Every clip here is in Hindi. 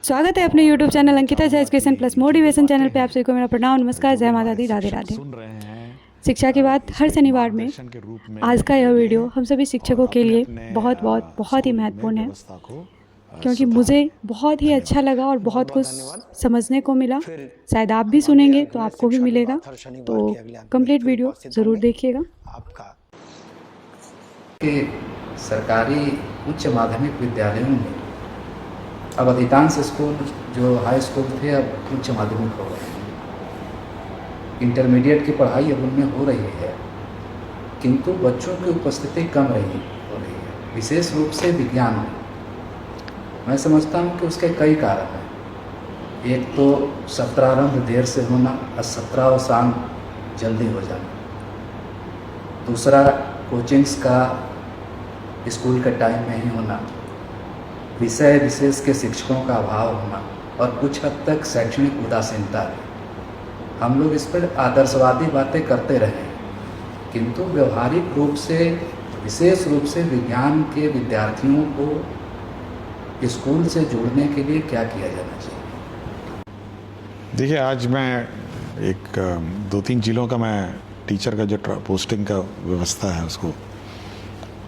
स्वागत है अपने YouTube channel Ankita education plus motivation channel पे। आप सभी को मेरा प्रणाम, नमस्कार, जय माता दी, राधे राधे। शिक्षा की बात हर शनिवार में। आज का यह वीडियो हम सभी शिक्षकों के लिए बहुत ही महत्वपूर्ण है, क्योंकि मुझे बहुत ही अच्छा लगा और बहुत कुछ समझने को मिला। शायद आप भी सुनेंगे तो आपको भी मिलेगा, तो कंप्लीट वीडियो ज़रूर देखिएगा। आपका सरकारी उच्च माध्यमिक विद्यालयों में अब अधिकांश स्कूल जो हाई स्कूल थे अब उच्च माध्यमिक हो गए हैं। इंटरमीडिएट की पढ़ाई अब उनमें हो रही है, किंतु बच्चों की उपस्थिति कम हो रही है, विशेष रूप से विज्ञान में। मैं समझता हूँ कि उसके कई कारण हैं। एक तो सत्रारंभ देर से होना और सत्रावसान जल्दी हो जाना। दूसरा, कोचिंग्स का स्कूल के टाइम में ही होना, विषय विशेष के शिक्षकों का अभाव होना और कुछ हद तक शैक्षणिक उदासीनता है। हम लोग इस पर आदर्शवादी बातें करते रहे, किंतु व्यवहारिक रूप से, विशेष रूप से विज्ञान के विद्यार्थियों को स्कूल से जोड़ने के लिए क्या किया जाना चाहिए? देखिए, आज मैं एक 2-3 जिलों का मैं टीचर का जो पोस्टिंग का व्यवस्था है उसको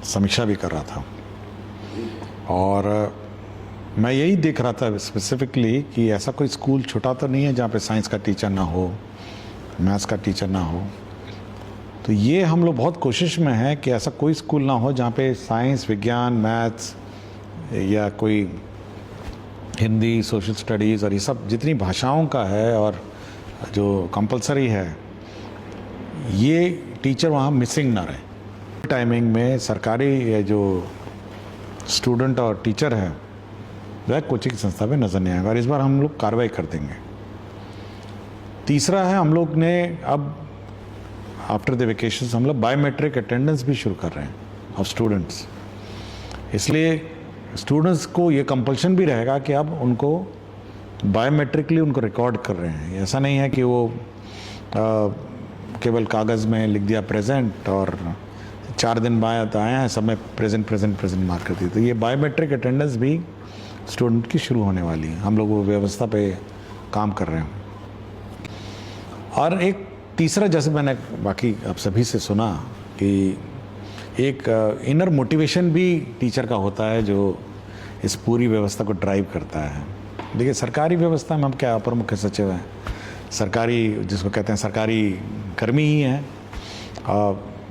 समीक्षा भी कर रहा था, और मैं यही देख रहा था स्पेसिफिकली कि ऐसा कोई स्कूल छोटा तो नहीं है जहाँ पे साइंस का टीचर ना हो, मैथ्स का टीचर ना हो। तो ये हम लोग बहुत कोशिश में हैं कि ऐसा कोई स्कूल ना हो जहाँ पे साइंस, विज्ञान, मैथ्स या कोई हिंदी, सोशल स्टडीज़ और ये सब जितनी भाषाओं का है और जो कंपलसरी है, ये टीचर वहाँ मिसिंग ना रहे। टाइमिंग में सरकारी जो स्टूडेंट और टीचर है वह कोचिंग संस्था में नज़र नहीं आएगा, और इस बार हम लोग कार्रवाई कर देंगे। तीसरा है, हम लोग ने अब आफ्टर द वेकेशन हम लोग बायोमेट्रिक अटेंडेंस भी शुरू कर रहे हैं ऑफ स्टूडेंट्स। इसलिए स्टूडेंट्स को ये कंपल्शन भी रहेगा कि अब उनको बायोमेट्रिकली उनको रिकॉर्ड कर रहे हैं। ऐसा नहीं है कि वो केवल कागज़ में लिख दिया प्रेजेंट और 4 दिन बाद आए हैं सब में प्रेजेंट मार्क कर दी। तो ये बायोमेट्रिक अटेंडेंस भी स्टूडेंट की शुरू होने वाली है। हम लोग वो व्यवस्था पे काम कर रहे हैं। और एक तीसरा, जैसे मैंने बाकी आप सभी से सुना कि एक इनर मोटिवेशन भी टीचर का होता है जो इस पूरी व्यवस्था को ड्राइव करता है। देखिए, सरकारी व्यवस्था में हम क्या अपर मुख्य सचिव हैं, सरकारी जिसको कहते हैं सरकारी कर्मी ही हैं।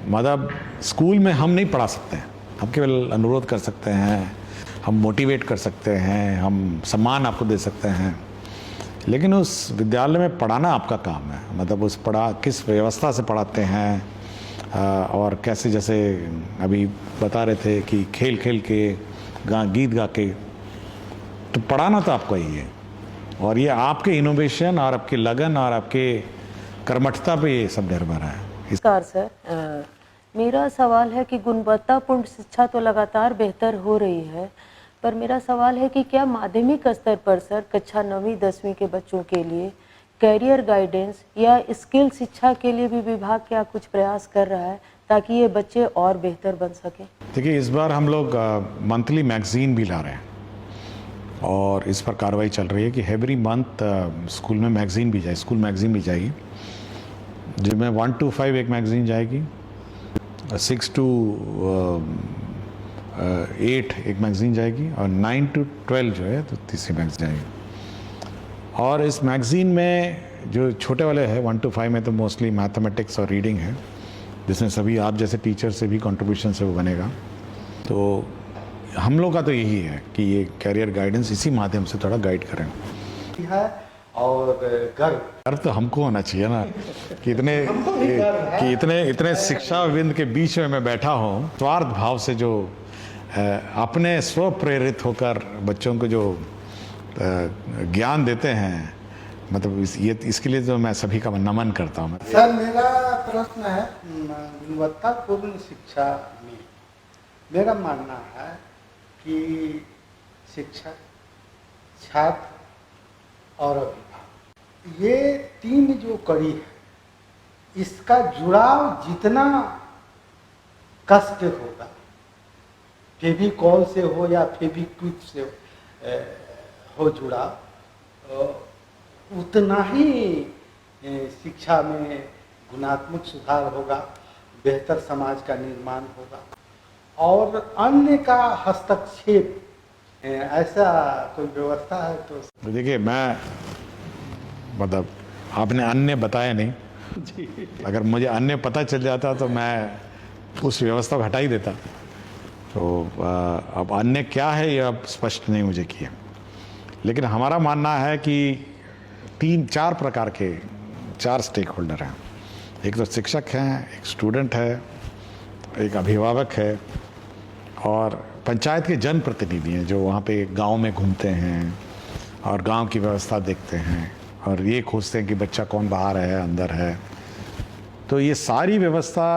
मतलब स्कूल में हम नहीं पढ़ा सकते हैं, हम केवल अनुरोध कर सकते हैं, हम मोटिवेट कर सकते हैं, हम सम्मान आपको दे सकते हैं, लेकिन उस विद्यालय में पढ़ाना आपका काम है। मतलब उस किस व्यवस्था से पढ़ाते हैं और कैसे, जैसे अभी बता रहे थे कि खेल खेल के गीत गा के, तो पढ़ाना तो आपका ही है। और ये आपके इनोवेशन और आपके लगन और आपके कर्मठता पे ये सब निर्भर है। नमस्कार सर, मेरा सवाल है कि गुणवत्तापूर्ण शिक्षा तो लगातार बेहतर हो रही है, पर मेरा सवाल है कि क्या माध्यमिक स्तर पर सर कक्षा 9वीं 10वीं के बच्चों के लिए कैरियर गाइडेंस या स्किल शिक्षा के लिए भी विभाग क्या कुछ प्रयास कर रहा है ताकि ये बच्चे और बेहतर बन सकें? देखिए, इस बार हम लोग मंथली मैगजीन भी ला रहे हैं और इस पर कार्रवाई चल रही है कि एवरी मंथ स्कूल में मैगजीन भी जाए, स्कूल मैगजीन भी जाएगी, जिसमें 1 to 5 एक मैगजीन जाएगी, 6 to 8 एक मैगजीन जाएगी, और 9 to 12 जो है तो तीसरी मैगजीन जाएगी। और इस मैगजीन में जो छोटे वाले हैं 1 to 5 में तो मोस्टली मैथमेटिक्स और रीडिंग है, जिसमें सभी आप जैसे टीचर से भी कंट्रीब्यूशन से वो बनेगा। तो हम लोग का तो यही है कि ये कैरियर गाइडेंस इसी माध्यम से थोड़ा गाइड करें। और गर्व तो हमको होना चाहिए ना कि इतने शिक्षाविद के बीच में मैं बैठा हूँ, स्वार्थ भाव से जो अपने स्व प्रेरित होकर बच्चों को जो ज्ञान देते हैं, मतलब इसके लिए तो मैं सभी का नमन करता हूँ। सर, मेरा प्रश्न है, गुणवत्तापूर्ण शिक्षा में मेरा मानना है कि शिक्षक, छात्र और अभिभावक, ये 3 जो कड़ी है, इसका जुड़ाव जितना कस के होगा, फेविकॉल से हो या फेविक्विक से हो, हो जुड़ा उतना ही शिक्षा में गुणात्मक सुधार होगा, बेहतर समाज का निर्माण होगा। और अन्य का हस्तक्षेप ऐसा कोई व्यवस्था है तो देखिए, मैं मतलब आपने अन्य बताया नहीं, अगर मुझे अन्य पता चल जाता तो मैं उस व्यवस्था को हटा ही देता। तो अब अन्य क्या है ये अब स्पष्ट नहीं मुझे किया, लेकिन हमारा मानना है कि 3-4 प्रकार के 4 स्टेक होल्डर हैं। एक तो शिक्षक हैं, एक स्टूडेंट है, एक अभिभावक है और पंचायत के जनप्रतिनिधि हैं जो वहाँ पे गांव में घूमते हैं और गांव की व्यवस्था देखते हैं और ये खोजते हैं कि बच्चा कौन बाहर है अंदर है। तो ये सारी व्यवस्था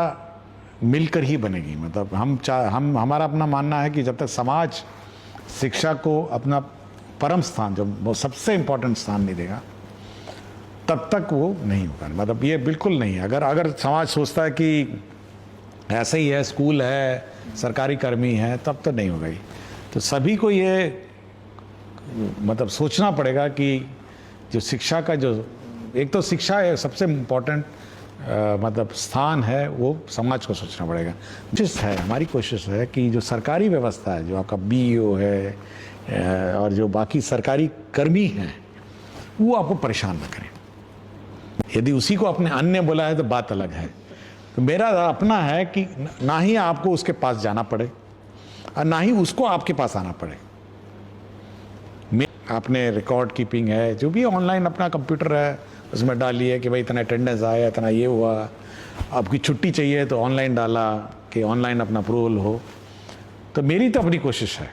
मिलकर ही बनेगी। मतलब हमारा अपना मानना है कि जब तक समाज शिक्षा को अपना परम स्थान, जब वो सबसे इम्पोर्टेंट स्थान नहीं देगा, तब तक वो नहीं होगा। मतलब ये बिल्कुल नहीं है। अगर समाज सोचता है कि ऐसे ही है, स्कूल है, सरकारी कर्मी है, तब तो नहीं होगा ही। तो सभी को ये मतलब सोचना पड़ेगा कि जो शिक्षा का जो एक तो शिक्षा है सबसे इम्पोर्टेंट मतलब स्थान है, वो समाज को सोचना पड़ेगा। कोशिश है, हमारी कोशिश है कि जो सरकारी व्यवस्था है, जो आपका BEO है और जो बाकी सरकारी कर्मी हैं, वो आपको परेशान ना करें। यदि उसी को आपने अन्य बोला है तो बात अलग है। तो मेरा अपना है कि ना ही आपको उसके पास जाना पड़े और ना ही उसको आपके पास आना पड़े। आपने रिकॉर्ड कीपिंग है, जो भी ऑनलाइन अपना कंप्यूटर है उसमें डालिए कि भाई इतना अटेंडेंस आया, इतना ये हुआ। आपकी छुट्टी चाहिए तो ऑनलाइन डाला कि ऑनलाइन अपना अप्रूवल हो। तो मेरी तो अपनी कोशिश है।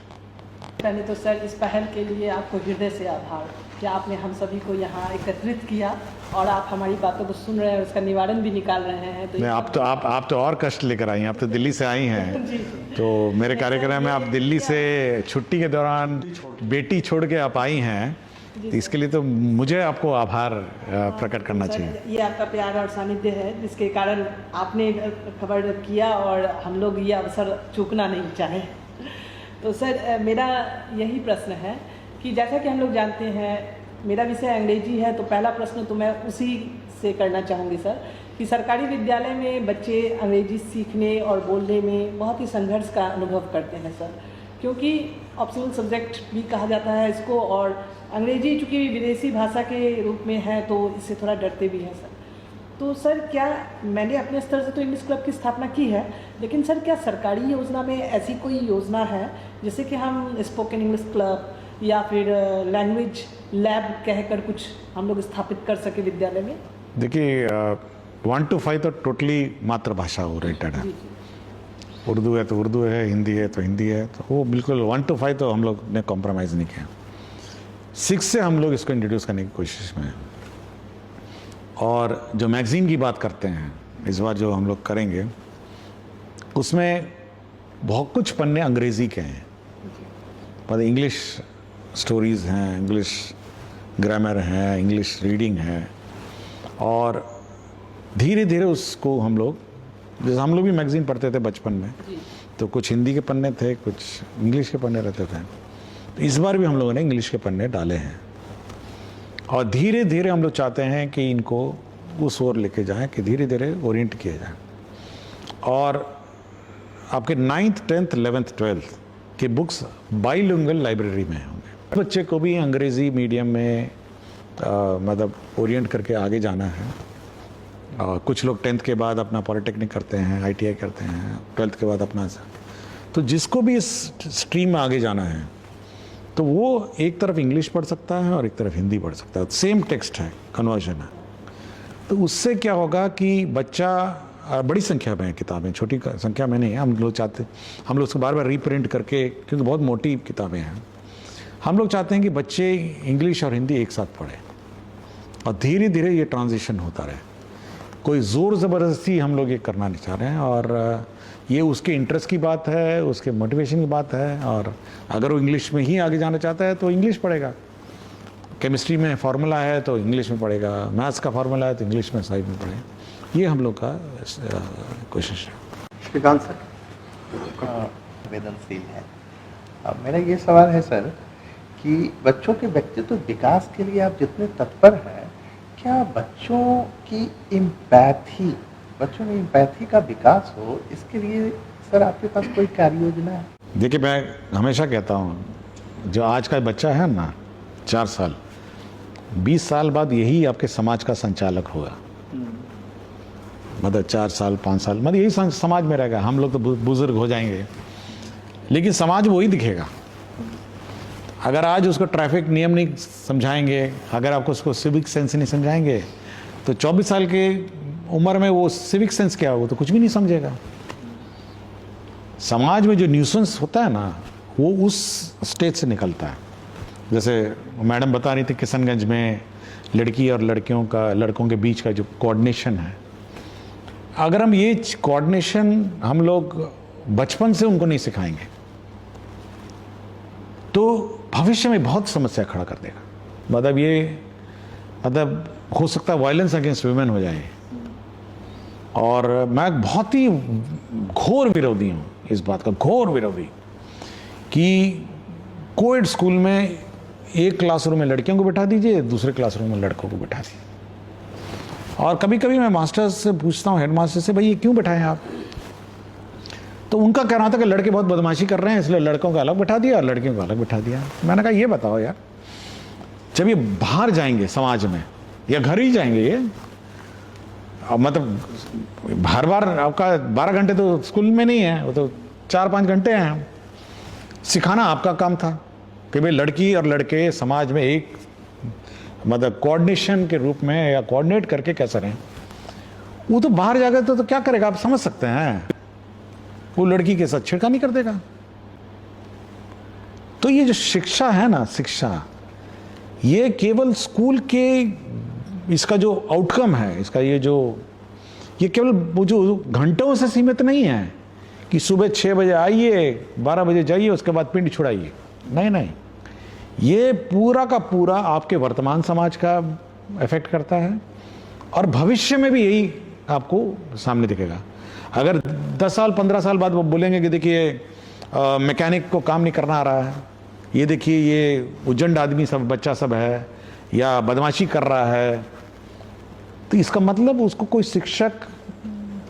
पहले तो सर इस पहल के लिए आपको हृदय से आभार कि आपने हम सभी को यहाँ एकत्रित किया और आप हमारी बातों को सुन रहे हैं और उसका निवारण भी निकाल रहे हैं। तो आप तो और कष्ट लेकर आई हैं, आप तो दिल्ली से आई हैं। तो मेरे कार्यक्रम में आप दिल्ली से छुट्टी के दौरान बेटी छोड़ के आप आई हैं, तो इसके लिए तो मुझे आपको आभार प्रकट करना चाहिए। ये आपका प्यार और सानिध्य है जिसके कारण आपने खबर किया और हम लोग ये अवसर चूकना नहीं चाहे। तो सर मेरा यही प्रश्न है कि जैसा कि हम लोग जानते हैं, मेरा विषय अंग्रेजी है, तो पहला प्रश्न तो मैं उसी से करना चाहूँगी सर कि सरकारी विद्यालय में बच्चे अंग्रेजी सीखने और बोलने में बहुत ही संघर्ष का अनुभव करते हैं सर, क्योंकि ऑप्शनल सब्जेक्ट भी कहा जाता है इसको और अंग्रेजी चूँकि विदेशी भाषा के रूप में है तो इससे थोड़ा डरते भी हैं सर। तो सर क्या मैंने अपने स्तर से तो इंग्लिश क्लब की स्थापना की है, लेकिन सर क्या सरकारी योजना में ऐसी कोई योजना है जैसे कि हम स्पोकन इंग्लिश क्लब या फिर लैंग्वेज लैब कहकर कुछ हम लोग स्थापित कर सके विद्यालय में? देखिए 1 to 5 तो टोटली मातृभाषा ओरिएंटेड है। उर्दू है तो उर्दू है, हिंदी है तो हिंदी है, तो वो बिल्कुल 1 to 5 तो हम लोग ने कॉम्प्रोमाइज़ नहीं किया। 6 से हम लोग इसको इंट्रोड्यूस करने की कोशिश में हैं। और जो मैगज़ीन की बात करते हैं इस बार जो हम लोग करेंगे, उसमें बहुत कुछ पन्ने अंग्रेज़ी के हैं, पर इंग्लिश स्टोरीज़ हैं, इंग्लिश ग्रामर है, इंग्लिश रीडिंग है। और धीरे धीरे उसको हम लोग, जैसे हम लोग भी मैगज़ीन पढ़ते थे बचपन में, तो कुछ हिंदी के पन्ने थे, कुछ इंग्लिश के पन्ने रहते थे। तो इस बार भी हम लोगों ने इंग्लिश के पन्ने डाले हैं और धीरे धीरे हम लोग चाहते हैं कि इनको उस ओर लेके जाएं कि धीरे धीरे ओरिएंट किया जाए। और आपके 9th 10th 11th 12th के बुक्स बाइलिंगुअल लाइब्रेरी में होंगे। बच्चे को भी अंग्रेज़ी मीडियम में मतलब ओरिएंट करके आगे जाना है। कुछ लोग 10th के बाद अपना पॉलिटेक्निक करते हैं, ITI करते हैं, 12th के बाद अपना। तो जिसको भी इस स्ट्रीम में आगे जाना है तो वो एक तरफ इंग्लिश पढ़ सकता है और एक तरफ हिंदी पढ़ सकता है। सेम टेक्स्ट है, कन्वर्जन है। तो उससे क्या होगा कि बच्चा, बड़ी संख्या में किताबें, छोटी संख्या में नहीं है। हम लोग उसको बार बार रीप्रिंट करके, क्योंकि बहुत मोटी किताबें हैं, हम लोग चाहते हैं कि बच्चे इंग्लिश और हिंदी एक साथ पढ़ें और धीरे धीरे ये ट्रांजिशन होता रहे। कोई ज़ोर ज़बरदस्ती हम लोग ये करना नहीं चाह रहे हैं और ये उसके इंटरेस्ट की बात है, उसके मोटिवेशन की बात है। और अगर वो इंग्लिश में ही आगे जाना चाहता है तो इंग्लिश पढ़ेगा। केमिस्ट्री में फार्मूला है तो इंग्लिश में पढ़ेगा, मैथ्स का फार्मूला है तो इंग्लिश में साइड में पढ़ेगा। ये हम लोग का कोशिश है। श्रीकांत सर, संवेदनशील है। अब मेरा ये सवाल है सर कि बच्चों के व्यक्तित्व विकास के लिए आप जितने तत्पर हैं, क्या बच्चों की इम्पैथी, बच्चों में इम्पैथी का विकास हो, इसके लिए सर आपके पास कोई कार्य योजना है? देखिए, मैं हमेशा कहता हूँ, जो आज का बच्चा है ना, 4 साल, 20 साल बाद यही आपके समाज का संचालक होगा। मतलब 4 साल 5 साल मतलब यही समाज में रहेगा। हम लोग तो बुजुर्ग हो जाएंगे, लेकिन समाज वही दिखेगा। अगर आज उसको ट्रैफिक नियम नहीं समझाएंगे, अगर आपको उसको सिविक सेंस नहीं समझाएंगे, तो 24 साल के उम्र में वो सिविक सेंस क्या हो, तो कुछ भी नहीं समझेगा। समाज में जो न्यूसेंस होता है ना, वो उस स्टेज से निकलता है। जैसे मैडम बता रही थी, किशनगंज में लड़की और लड़कों के बीच का जो कोऑर्डिनेशन है, अगर हम ये कोऑर्डिनेशन हम लोग बचपन से उनको नहीं सिखाएंगे, तो भविष्य में बहुत समस्या खड़ा कर देगा। मतलब हो सकता है वायलेंस अगेंस्ट वुमेन हो जाए। और मैं बहुत ही घोर विरोधी हूँ इस बात का, घोर विरोधी, कि कोएड स्कूल में एक क्लासरूम में लड़कियों को बैठा दीजिए, दूसरे क्लासरूम में लड़कों को बैठा दीजिए। और कभी कभी मैं मास्टर्स से पूछता हूँ, हेडमास्टर से, भाई ये क्यों बैठाएं आप? तो उनका कहना था कि लड़के बहुत बदमाशी कर रहे हैं, इसलिए लड़कों को अलग बैठा दिया और लड़कियों को अलग बैठा दिया। मैंने कहा ये बताओ यार, जब ये बाहर जाएंगे समाज में, या घर ही जाएंगे ये, मतलब हर बार आपका 12 घंटे तो स्कूल में नहीं है, वो तो 4-5 घंटे हैं। सिखाना आपका काम था कि भाई लड़की और लड़के समाज में एक मतलब कोऑर्डिनेशन के रूप में या कोऑर्डिनेट करके कैसे रहें। वो तो बाहर जाकर तो क्या करेगा, आप समझ सकते हैं, वो लड़की के साथ छिड़कानी कर देगा। तो ये जो शिक्षा है ना, शिक्षा, ये केवल स्कूल के इसका जो आउटकम है, इसका ये केवल वो जो घंटों से सीमित नहीं है कि सुबह 6 बजे आइए, 12 बजे जाइए, उसके बाद पिंड छुड़ाइए। नहीं, ये पूरा का पूरा आपके वर्तमान समाज का इफेक्ट करता है, और भविष्य में भी यही आपको सामने दिखेगा। अगर 10 साल 15 साल बाद वो बोलेंगे कि देखिए मैकेनिक को काम नहीं करना आ रहा है, ये देखिए ये उजंड आदमी सब बच्चा सब है, या बदमाशी कर रहा है, तो इसका मतलब उसको कोई शिक्षक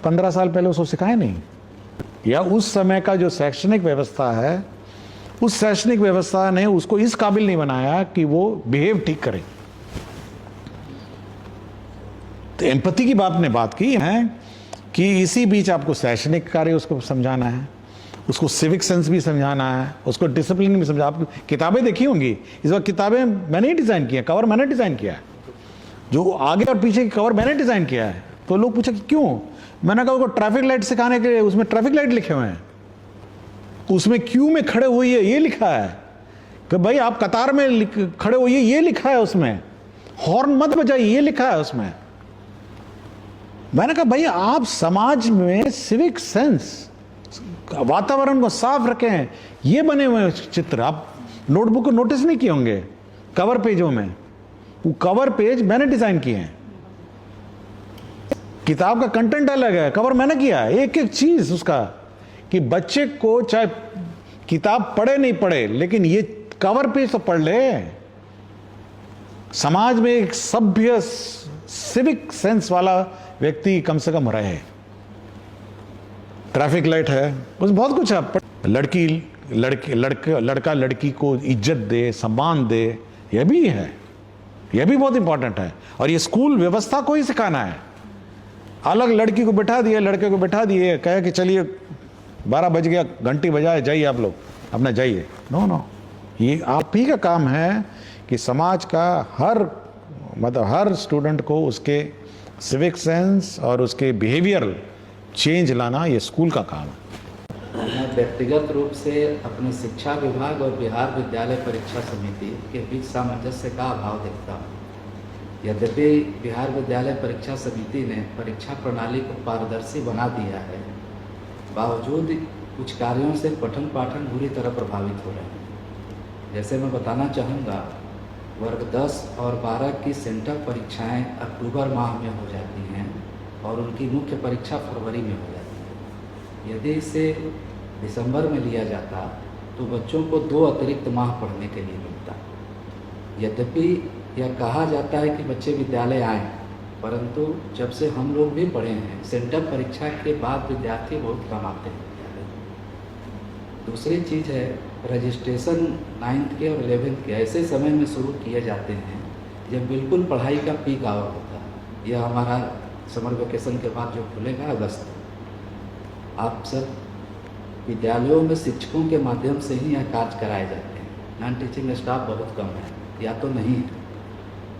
15 साल पहले उसको सिखाए नहीं, या उस समय का जो शैक्षणिक व्यवस्था है, उस शैक्षणिक व्यवस्था ने उसको इस काबिल नहीं बनाया कि वो बिहेव ठीक करे। तो एम्पैथी की बात की है कि इसी बीच आपको शैक्षणिक कार्य उसको समझाना है, उसको सिविक सेंस भी समझाना है, उसको डिसिप्लिन भी समझा। आप किताबें देखी होंगी, इस बार किताबें मैंने ही डिज़ाइन किया, कवर मैंने डिज़ाइन किया है, जो आगे और पीछे की कवर मैंने डिज़ाइन किया है। तो लोग पूछे कि क्यों, मैंने कहा उसको ट्रैफिक लाइट सिखाने के लिए, उसमें ट्रैफिक लाइट लिखे हुए हैं, उसमें क्यू में खड़े हुई है ये लिखा है कि भाई आप कतार में खड़े होइए, ये लिखा है उसमें, हॉर्न मत बजाइए, ये लिखा है उसमें। मैंने कहा भाई आप समाज में सिविक सेंस, वातावरण को साफ रखें, ये बने हुए चित्र आप नोटबुक को नोटिस नहीं किए होंगे कवर पेजों में, वो कवर पेज मैंने डिजाइन किए हैं। किताब का कंटेंट अलग है, कवर मैंने किया है, एक एक चीज उसका, कि बच्चे को चाहे किताब पढ़े नहीं पढ़े, लेकिन ये कवर पेज तो पढ़ ले। समाज में एक सभ्य सिविक सेंस वाला व्यक्ति कम से कम रहे। ट्रैफिक लाइट है, उसमें बहुत कुछ है। लड़का लड़की को इज्जत दे, सम्मान दे, यह भी है, यह भी बहुत इंपॉर्टेंट है। और ये स्कूल व्यवस्था को ही सिखाना है। अलग लड़की को बैठा दिए, लड़के को बैठा दिए, कहे कि चलिए 12 बज गया, घंटी बजाए, जाइए आप लोग अपना जाइए। नो, ये आप ही का काम है कि समाज का हर स्टूडेंट को उसके सिविक सेंस और उसके बिहेवियर चेंज लाना, ये स्कूल का काम है। मैं व्यक्तिगत रूप से अपने शिक्षा विभाग और बिहार विद्यालय परीक्षा समिति के बीच सामंजस्य का अभाव देखता हूँ। यद्यपि बिहार विद्यालय परीक्षा समिति ने परीक्षा प्रणाली को पारदर्शी बना दिया है, बावजूद कुछ कार्यों से पठन पाठन बुरी तरह प्रभावित हो रहे हैं। जैसे मैं बताना चाहूँगा, वर्ग 10 और 12 की सेंटर परीक्षाएं अक्टूबर माह में हो जाती हैं और उनकी मुख्य परीक्षा फरवरी में हो जाती है। यदि इसे दिसंबर में लिया जाता तो बच्चों को 2 अतिरिक्त माह पढ़ने के लिए मिलता। यद्यपि यह कहा जाता है कि बच्चे विद्यालय आएँ, परंतु जब से हम लोग भी पढ़े हैं, सेंटर परीक्षा के बाद विद्यार्थी बहुत कम आते हैं विद्यालय। दूसरी चीज़ है, रजिस्ट्रेशन 9th के और 11th के ऐसे समय में शुरू किए जाते हैं जब बिल्कुल पढ़ाई का पीक आवर होता है। यह हमारा समर वेकेशन के बाद जो खुलेगा अगस्त। आप सब विद्यालयों में शिक्षकों के माध्यम से ही यह कार्य कराए जाते हैं। नॉन टीचिंग स्टाफ बहुत कम है या तो नहीं है,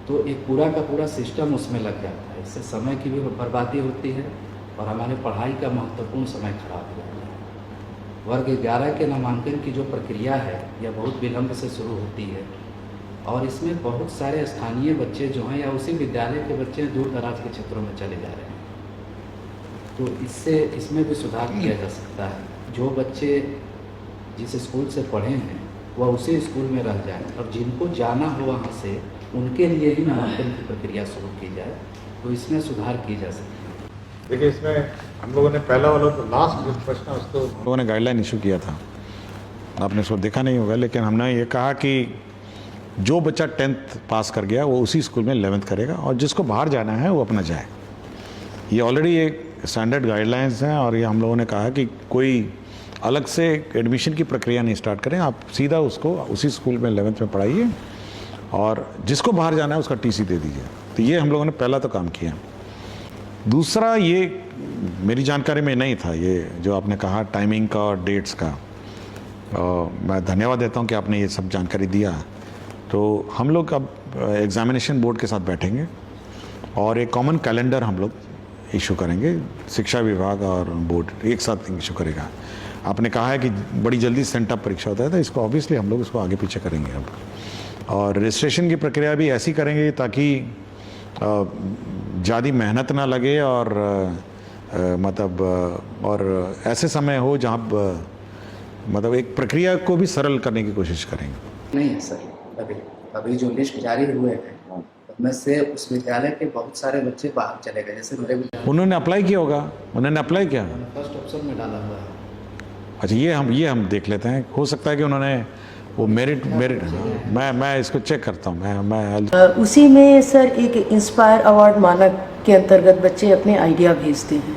तो एक पूरा का पूरा सिस्टम उसमें लग जाता है। इससे समय की भी बर्बादी होती है और हमारे पढ़ाई का महत्वपूर्ण समय खराब हो जाता है। वर्ग 11 के नामांकन की जो प्रक्रिया है यह बहुत विलम्ब से शुरू होती है और इसमें बहुत सारे स्थानीय बच्चे जो हैं या उसी विद्यालय के बच्चे दूर दराज के क्षेत्रों में चले जा रहे हैं। तो इसमें भी सुधार किया जा सकता है। जो बच्चे जिस स्कूल से पढ़े हैं वह उसी स्कूल में रह जाएं और जिनको जाना हो वहाँ से उनके लिए ही नामांकन की प्रक्रिया शुरू की जाए, तो इसमें सुधार की जा सकती है। देखिए, इसमें हम लोगों ने पहला वाला तो लास्ट जो प्रश्न है उसको लोगों ने गाइडलाइन इशू किया था, आपने उसको देखा नहीं होगा, लेकिन हमने ये कहा कि जो बच्चा 10th पास कर गया वो उसी स्कूल में 11th करेगा और जिसको बाहर जाना है वो अपना जाए। ये ऑलरेडी एक स्टैंडर्ड गाइडलाइंस हैं और ये हम लोगों ने कहा कि कोई अलग से एडमिशन की प्रक्रिया नहीं स्टार्ट करें, आप सीधा उसको उसी स्कूल में 11th में पढ़ाइए और जिसको बाहर जाना है उसका टीसी दे दीजिए। तो ये हम लोगों ने पहला तो काम किया। दूसरा, ये मेरी जानकारी में नहीं था, ये जो आपने कहा टाइमिंग का और डेट्स का, मैं धन्यवाद देता हूँ कि आपने ये सब जानकारी दिया। तो हम लोग अब एग्ज़ामिनेशन बोर्ड के साथ बैठेंगे और एक कॉमन कैलेंडर हम लोग इशू करेंगे, शिक्षा विभाग और बोर्ड एक साथ इशू करेगा। आपने कहा है कि बड़ी जल्दी सेंटअप परीक्षा होता है, तो इसको ऑब्वियसली हम लोग इसको आगे पीछे करेंगे अब, और रजिस्ट्रेशन की प्रक्रिया भी ऐसी करेंगे ताकि ज़्यादा मेहनत ना लगे और और ऐसे समय हो जहाँ मतलब एक प्रक्रिया को भी सरल करने की कोशिश करेंगे। नहीं है सर, अभी जो लिस्ट जारी हुए हैं उनमें से उस विद्यालय के बहुत सारे बच्चे बाहर चले गए। जैसे मेरे विद्यालय उन्होंने अप्लाई किया होगा, उन्होंने अप्लाई किया फर्स्ट ऑप्शन में डाला हुआ है। अच्छा, ये हम देख लेते हैं, हो सकता है कि उन्होंने वो मेरिट मैं इसको चेक करता हूँ। मैं उसी में सर एक इंस्पायर अवार्ड मानक के अंतर्गत बच्चे अपने आइडिया भेजते हैं।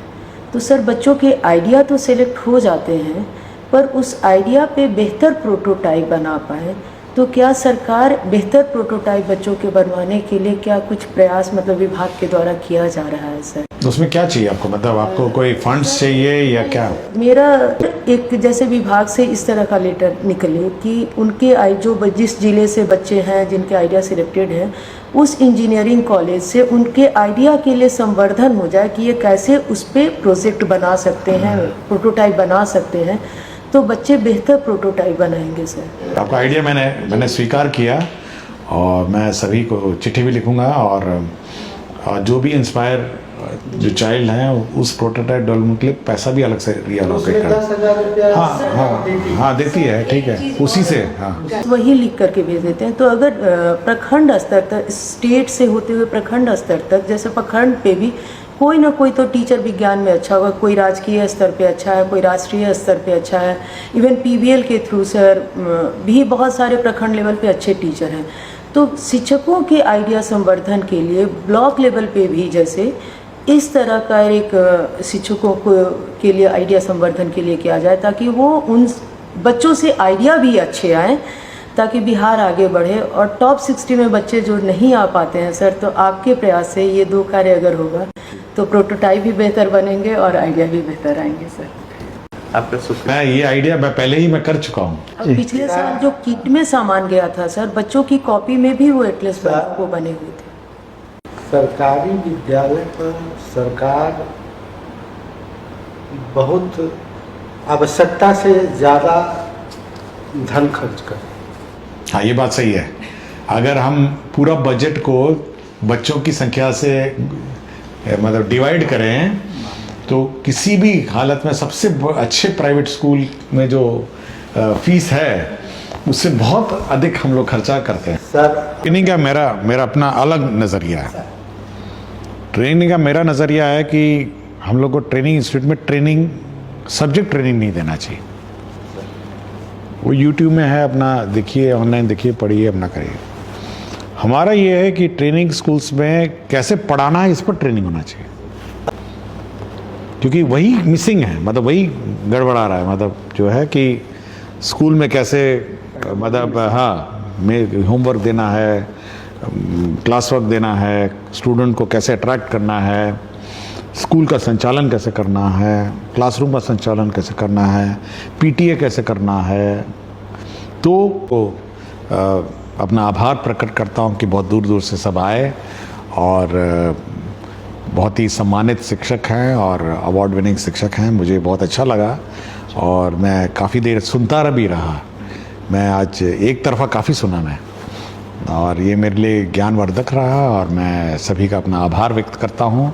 तो सर बच्चों के आइडिया तो सिलेक्ट हो जाते हैं, पर उस आइडिया पे बेहतर प्रोटोटाइप बना पाए, तो क्या सरकार बेहतर प्रोटोटाइप बच्चों के बनवाने के लिए क्या कुछ प्रयास मतलब विभाग के द्वारा किया जा रहा है सर? तो उसमें क्या चाहिए आपको, मतलब आपको कोई फंड्स चाहिए या क्या? मेरा एक जैसे विभाग से इस तरह का लेटर निकले कि उनके जो जिस जिले से बच्चे हैं जिनके आइडिया सिलेक्टेड हैं, उस इंजीनियरिंग कॉलेज से उनके आइडिया के लिए संवर्धन हो जाए कि ये कैसे उस पर प्रोजेक्ट बना सकते हैं, प्रोटोटाइप बना सकते हैं, तो बच्चे बेहतर प्रोटोटाइप बनाएंगे सर। आपका आइडिया मैंने स्वीकार किया और मैं सभी को चिट्ठी भी लिखूंगा और जो भी इंस्पायर जो चाइल्ड हैं उस प्रोटोटाइप डेवलपमेंट के लिए पैसा भी अलग से रिएलोकेट कर 10,000 हाँ देती है, ठीक है, उसी से हाँ वही लिख करके भेज देते हैं। तो अगर प्रखंड स्तर तक, स्टेट से होते हुए प्रखंड स्तर तक, जैसे प्रखंड पे भी कोई ना कोई तो टीचर विज्ञान में अच्छा होगा, कोई राजकीय स्तर पे अच्छा है, कोई राष्ट्रीय स्तर पे अच्छा है, इवन पीबीएल के थ्रू सर भी बहुत सारे प्रखंड लेवल पे अच्छे टीचर हैं। तो शिक्षकों के आइडिया संवर्धन के लिए ब्लॉक लेवल पे भी जैसे इस तरह का एक शिक्षकों को के लिए आइडिया संवर्धन के लिए किया जाए, ताकि वो उन बच्चों से आइडिया भी अच्छे आएँ, ताकि बिहार आगे बढ़े। और टॉप 60 में बच्चे जो नहीं आ पाते हैं सर, तो आपके प्रयास से ये दो कार्य अगर होगा तो प्रोटोटाइप भी बेहतर बनेंगे और आइडिया भी बेहतर आएंगे सर। मैं ये आइडिया पहले ही मैं कर चुका हूँ। पिछले साल जो किट में सामान गया था सर, बच्चों की कॉपी में भी वो एटलस वो बने हुए थे। सरकारी विद्यालय पर सरकार बहुत आवश्यकता से ज़्यादा धन खर्च करे। हाँ, ये बात सही है। अगर हम पूरा बजट को बच्चों की संख्या से मतलब डिवाइड करें तो किसी भी हालत में सबसे अच्छे प्राइवेट स्कूल में जो फीस है उससे बहुत अधिक हम लोग खर्चा करते हैं। सर ट्रेनिंग का मेरा अपना अलग नज़रिया है। ट्रेनिंग का मेरा नज़रिया है कि हम लोग को ट्रेनिंग इंस्टीट्यूट में ट्रेनिंग सब्जेक्ट ट्रेनिंग नहीं देना चाहिए। वो यूट्यूब में है, अपना देखिए, ऑनलाइन देखिए, पढ़िए, अपना करिए। हमारा ये है कि ट्रेनिंग स्कूल्स में कैसे पढ़ाना है इस पर ट्रेनिंग होना चाहिए, क्योंकि वही मिसिंग है, मतलब वही गड़बड़ा रहा है, मतलब जो है कि स्कूल में कैसे मतलब हाँ में होमवर्क देना है, क्लास वर्क देना है, स्टूडेंट को कैसे अट्रैक्ट करना है, स्कूल का संचालन कैसे करना है, क्लासरूम का संचालन कैसे करना है, पीटीए कैसे करना है। तो अपना आभार प्रकट करता हूँ कि बहुत दूर दूर से सब आए और बहुत ही सम्मानित शिक्षक हैं और अवार्ड विनिंग शिक्षक हैं। मुझे बहुत अच्छा लगा और मैं काफ़ी देर सुनता भी रहा। मैं आज एक तरफ़ा काफ़ी सुना मैं, और ये मेरे लिए ज्ञानवर्धक रहा और मैं सभी का अपना आभार व्यक्त करता हूँ।